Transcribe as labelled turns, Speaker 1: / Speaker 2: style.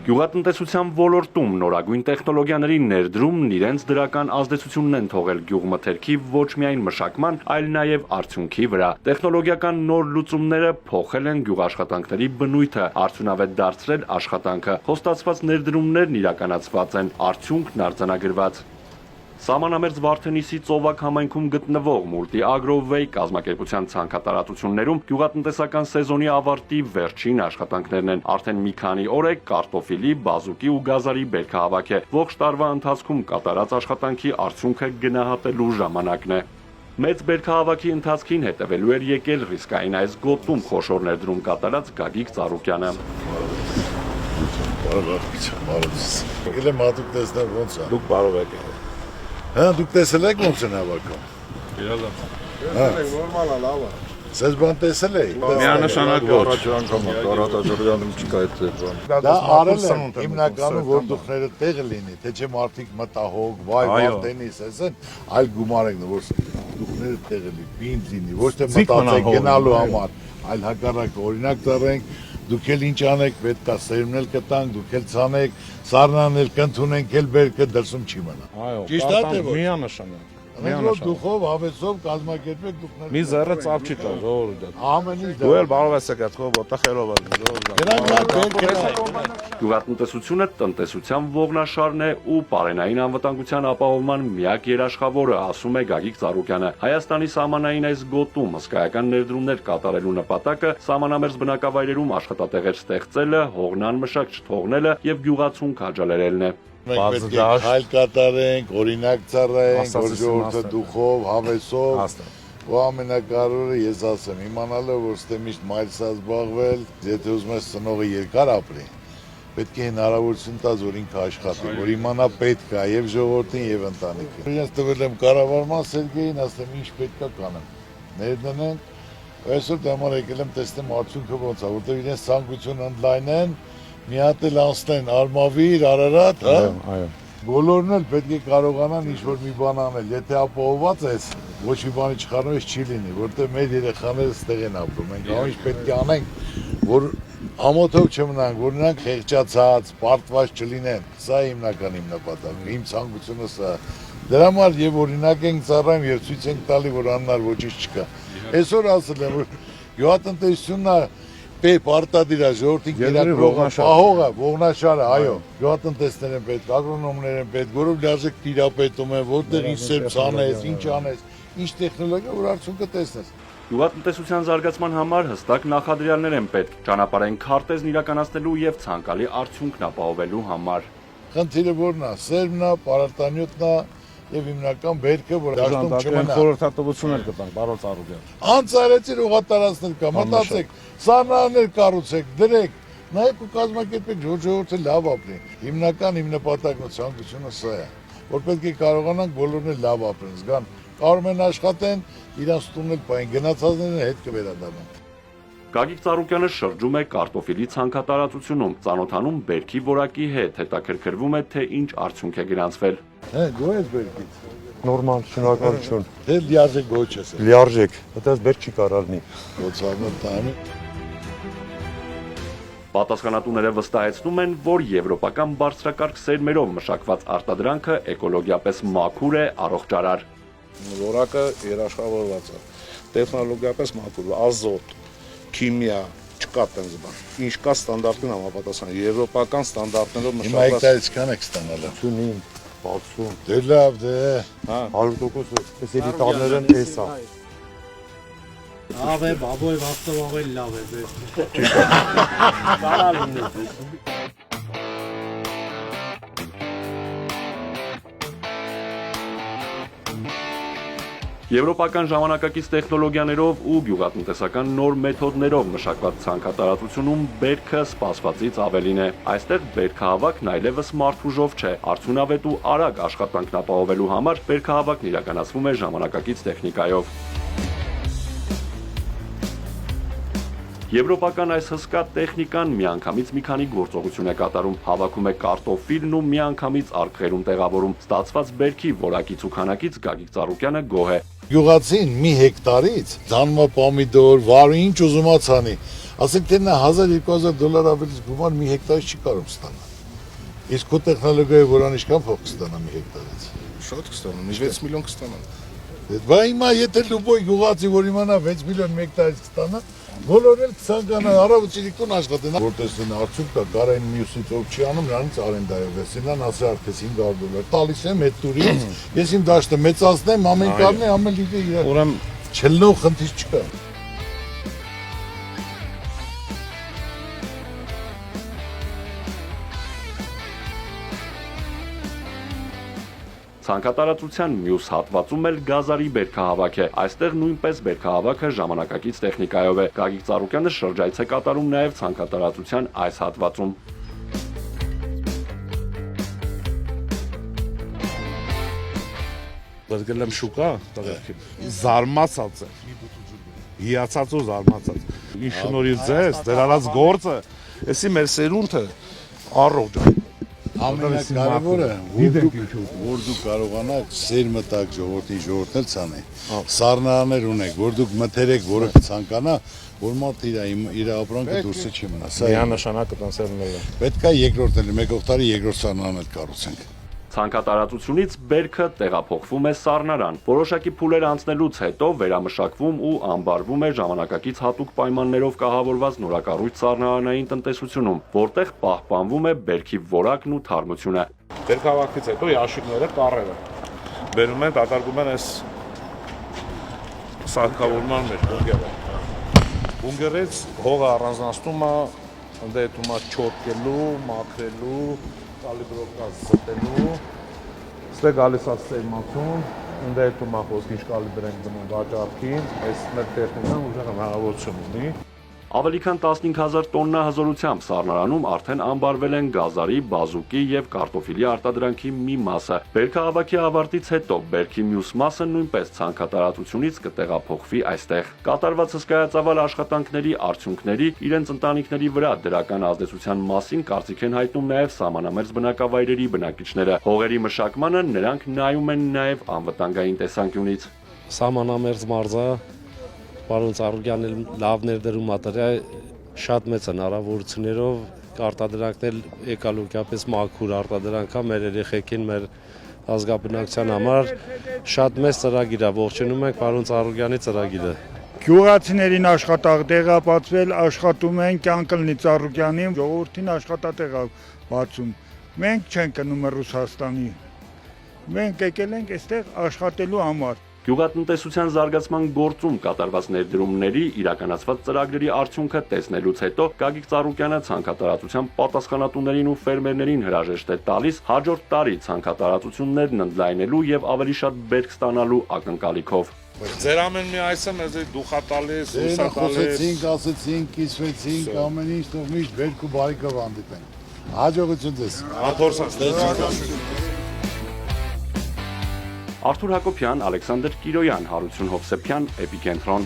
Speaker 1: Գյուղատնտեսության ոլորտում նորագույն տեխնոլոգիաների ներդրումն իրենց դրական ազդեցությունն են թողել գյուղմթերքի ոչ միայն մշակման, այլ նաև արդյունքի վրա։ Տեխնոլոգիական նոր լուծումները փոխել են գյուղաշխատանքների բնույթը, արդյունավետ դարձրել աշխատանքը, խոստացված ներդրումներն իրականացված են, արդյունքն արձանագրված։ Սահմանամերձ Վարդենիսի ծովակ համայնքում գտնվող Multi-Agro-Way կազմակերպության ցանքատարածություններում գյուղատնտեսական սեզոնի ավարտի վերջին աշխատանքներն են։ Արդեն մի քանի օր է կարտոֆիլի, բազուկի ու գազարի բերքահավաք է։ Ողջ տարվա ընթացքում կատարած աշխատանքի արդյունքը գնահատելու ժամանակն է։ Մեծ բերքահավաքի ընթացքին հետևելու էր եկել ռիսկային այս գոտում խոշոր ներդրում կատարած Գագիկ Ծառուկյանը։
Speaker 2: Դուք կարող եք
Speaker 3: Հա, դուք տեսել եք ոնց են հավաքում։
Speaker 2: Նորմալ է, լավ է։
Speaker 3: Սես բան տեսել եք։
Speaker 2: Միանշանակ առաջ անգամ Կարաթաջարյանում չկա այդ բան։
Speaker 3: Դա արել են հիմնականում որ դուքները տեղը լինի, թե չէ մարդիկ մտահոգ, վայ Վարդենիս ասեն, այլ գումար եք, որ դուքները տեղը լինի, բինտ լինի, ոչ թե մտածեք գնալու համար, այլ հակառակ օրինակ ծառայենք, դուք էլ ինչ անեք, պետք է սերմնել կտանք, դուք էլ ցանեք, սառնանել կընդունենք էլ բերքը դրսում չի մնա։
Speaker 2: Այո,
Speaker 3: ճիշտ է թե ոչ։
Speaker 2: միանշանակ։
Speaker 3: Մենք դուխով, հավեսով կազմակերպեք դուքները։
Speaker 2: Մի զերը ծափ չի տա, ժողովուրդ։
Speaker 3: Ամեն ինչ
Speaker 2: Դու էլ կարող ես եկած խո տխելով ես ժողովուրդ։
Speaker 1: Գյուղատնտեսությունը տնտեսության ողնաշարն է ու պարենային անվտանգության ապահովման միակ երաշխավորը, ասում է Գագիկ Ծառուկյանը։ Հայաստանի սահմանային այս գոտում հսկայական ներդրումներ կատարելու նպատակը սահմանամերձ բնակավայրերում աշխատատեղեր ստեղծելը, հողնան մշակ չթողնելը եւ գյուղացուն քաջալերելն է։
Speaker 3: Մենք պետք է հայլ կատարենք, օրինակ ծառայենք, որ ժողովուրդը դուխով, հավեսով, ու ամենակարևորը ես ասեմ, իմանալը, որ ստե միշտ մայրսա զբաղվել, եթե ուզում ես ծնողը երկար ապրի, պետք է հնարավորություն տաս, որ ինքը աշխատի, որ իմանա պետք է եւ ժողովրդին եւ ընտանիքին։ Իրենց տվել եմ կառավարման Սերգեյին, ասեմ ինչ պետք է կանեմ։ Ներդնենք, այսօր դամար եկել եմ տեսնեմ արդյունքը ոնց է, որտեղ իրենց ցանկություն ընդլայնեն, մի հատ էլ անցնեն Արմավիր, Արարատ, հա։
Speaker 2: Այո։
Speaker 3: Բոլորն էլ պետք է կարողանան ինչ-որ մի բան անել, եթե ապահովված ես, ոչ մի բանի չխառնում ես չի լինի, որտեղ մեր երեխաները ստեղ են ապրում, մենք ամեն ինչ պետք է անենք, որ ամոթով չմնանք, որ նրանք խեղճացած, պարտված չլինեն, սա հիմնական իմ նպատակը, իմ ցանկությունը սա։ Դրա համար եւ օրինակ ենք ծառայում եւ ցույց ենք տալի, որ աննար ոչինչ չկա։ Այսօր ասել եմ, որ գյուղատնտեսությունն Պետք արտադիր է ժողովրդին կերակրողը, պահողը, ողնաշարը, այո, գյուղատնտեսներ են պետք, ագրոնոմներ են պետք, որով լիարժեք տիրապետում են, որտեղ ինչ սերմ անես, ինչ անես, ինչ տեխնոլոգիա, որ արդյունքը տեսնես։
Speaker 1: Գյուղատնտեսության զարգացման համար հստակ նախադրյալներ են պետք, ճանապարհային քարտեզն իրականացնելու եւ ցանկալի արդյունքն ապահովելու համար։
Speaker 3: Խնդիրը որն է, սերմն է, պարարտանյութն է, եւ հիմնական բերքը, որ դաշտում չմնա։
Speaker 2: Խորհրդատվություններ կտանք, պարոն Ծառուկյան։
Speaker 3: Անցարեցիր ուղղատարածներ կա, մտածեք, սառնաներ կառուցեք, դրեք, նայեք ու կազմակերպեք, որ ժողովուրդը լավ ապրի։ Հիմնական իմ նպատակն ու ցանկությունը սա է, որ պետք է կարողանանք բոլորն էլ լավ ապրեն, զգան, կարող են աշխատեն, իրանց տունն էլ պային, գնացածները հետ կվերադառնան։
Speaker 1: Գագիկ Ծառուկյանը շրջում է կարտոֆիլի ցանքատարածությունում, ծանոթանում բերքի որակի հետ, հետաքրքրվում է, թե ինչ արդյունք է գրանցվել։
Speaker 3: Հա, դու ես բերքից։
Speaker 4: Նորմալ, շնորհակալություն։
Speaker 3: Թե լիարժեք ոչ ես։
Speaker 4: Լիարժեք, այդպես բերք չի կարալնի։
Speaker 3: Ոցարնը տանի։
Speaker 1: Պատասխանատուները վստահեցնում են, որ եվրոպական բարձրակարգ սերմերով մշակված արտադրանքը էկոլոգիապես մաքուր է, առողջարար։
Speaker 2: Որակը երաշխավորված է։ Տեխնոլոգիապես մաքուր, ազոտ, քիմիա, չկա տենց բան։ Ինչ կա ստանդարտին համապատասխան, եվրոպական ստանդարտներով մշակված։
Speaker 3: Հիմա հեկտարից քան եք ստանալը։
Speaker 4: 55, 60։
Speaker 3: Դե լավ, դե։
Speaker 2: Հա,
Speaker 4: 100% էս էլիտարներն էս է։
Speaker 5: Լավ է, բաբոյ, վաստով ավելի լավ է։ Կարալ ունես։
Speaker 1: Եվրոպական ժամանակակից տեխնոլոգիաներով ու գյուղատնտեսական նոր մեթոդներով մշակված ցանքատարածությունում բերքը սպասվածից ավելին է։ Այստեղ բերքահավաքն այլևս մարդուժով չէ, արդյունավետ ու արագ աշխատանքն ապահովելու համար բերքահավաքն իրականացվում է ժամանակակից տեխնիկայով։ Եվրոպական այս հսկա տեխնիկան միանգամից մի քանի գործողություն է կատարում, հավաքում է կարտոֆիլն ու միանգամից արկղերում տեղավորում։ Ստացված բերքի որակից ու քանակից Գագիկ Ծառուկյանը գոհ է։
Speaker 3: Գյուղացին մի հեկտարից ցանմա պոմիդոր, վարու ինչ ուզում ացանի։ Ասենք թե նա $1000-2000 ավելի գումար մի հեկտարից չի կարող ստանալ։ Իսկ քո տեխնոլոգիայի որան ինչքան փող կստանա մի հեկտարից։
Speaker 2: Շատ կստանան, 6 միլիոն կստանան։
Speaker 3: Բա հիմա եթե լուբոյ գյուղացի որ իմանա 6 միլիոն հեկտարից կստանա, բոլորն էլ կցանկանան առավոտի տուն աշխատեն։ Որտես են արդյոք կա կարային մյուսից ով չի անում, նրանից արենդայով էսինան ասի արդես $500 տալիս եմ այդ տուրից, ես իմ դաշտը մեծացնեմ, ամեն կառնի, ամեն լիքը իր։
Speaker 2: Ուրեմն
Speaker 3: Չլնող խնդիր չկա։
Speaker 1: Ցանկատարածության մյուս հատվածում էլ գազարի բերքահավաք է։ Այստեղ նույնպես բերքահավաքը ժամանակակից տեխնիկայով է։ Գագիկ Ծառուկյանը շրջայց է կատարում նաև ցանկատարածության այս հատվածում։
Speaker 2: բերգել եմ շուկա, տղերքին։ Զարմացած է։ Հիացած ու զարմացած։ Ինչ շնորհիվ ձեզ, դեր արած գործը, էսի մեր սերունդը առողջ է։
Speaker 3: Ամենակարևորը, որ դուք կարողանաք սեր մտակ ժողովրդին ցանել, սառնարաններ ունեք, որ դուք մթերեք, որը կցանկանա, որ մարդը իր ապրանքը դուրսը չի մնա։ Սա
Speaker 2: Միանշանակ կտանսելն է։
Speaker 3: պետք է երկրորդն էլ, մեկ օգտարի երկրորդ սառնարան էլ կառուցենք։
Speaker 1: Ցանկատարածությունից բերքը տեղափոխվում է սառնարան։ Որոշակի փուլեր անցնելուց հետո վերամշակվում ու ամբարվում է ժամանակակից հատուկ պայմաններով կահավորված նորակառույց սառնարանային տնտեսությունում, որտեղ պահպանվում է բերքի որակն ու թարմությունը։
Speaker 2: Բերքահավաքից հետո ящикները կառերը բերում են, դատարկում են այս սարքավորման մեջ բունկերը։ Բունկերից հողը առանձնացնում է, ընդդետում է չորքելու, մաքրելու, կալիբրովկա զտելու, ստե գալիս է սերմացում, ընդդետում է խոսք ինչ կալիբր ենք դնում վաճառքին, այս մեր տեխնիկան ուժեղ հնարավորություն ունի։
Speaker 1: Ավելի քան 15,000 տոննա հզորությամբ սառնարանում արդեն ամբարվել են գազարի, բազուկի եւ կարտոֆիլի արտադրանքի մի մասը։ Բերքահավաքի ավարտից հետո բերքի մյուս մասը նույնպես ցանկատարածությունից կտեղափոխվի այստեղ։ Կատարված հսկայածավալ աշխատանքների արդյունքների իրենց ընտանիքների վրա դրական ազդեցության մասին կարծիք են հայտնում նաեւ սահմանամերձ բնակավայրերի բնակիչները։ Հողերի մշակմանը նրանք նայում են նաեւ անվտանգային տեսանկյունից։
Speaker 6: Սահմանամերձ մարզը Պարոն Ծառուկյանն էլ լավ ներդրում ատարյա շատ մեծ հնարավորություններով արտադրանքներ էկոլոգիապես մաքուր արտադրանքա մեր երեխեքին, մեր ազգաբնակության համար շատ մեծ ծրագիր է, ողջունում ենք պարոն Ծառուկյանի ծրագիրը։
Speaker 7: Գյուղացիներին աշխատատեղ է բացվել, աշխատում են, կյանքը լինի Ծառուկյանին, ժողովրդին աշխատատեղ է բացում։ Մենք չենք գնում Ռուսաստանի։ Մենք եկել ենք այստեղ աշխատելու համար։
Speaker 1: Գյուղատնտեսության զարգացման գործում կատարված ներդրումների իրականացված ծրագրերի արդյունքը տեսնելուց հետո Գագիկ Ծառուկյանը ցանկատարածության պատասխանատուներին ու ֆերմերներին հրաժեշտ է տալիս հաջորդ տարի ցանկատարածություններն ընդլայնելու եւ ավելի շատ բերք ստանալու ակնկալիքով։
Speaker 2: Ձեր ամեն մի այսը մեզ դուխատալիս,
Speaker 3: Խոսեցինք, ասեցինք, կիսվեցինք, ամեն ինչ թող միշտ բերք ու բարիքով հանդիպենք։ Հաջողություն ձեզ։
Speaker 2: աթորսած։
Speaker 1: Արթուր Հակոբյան, Ալեքսանդր Կիրոյան, Հարություն Հովսեփյան, Էպիկենտրոն։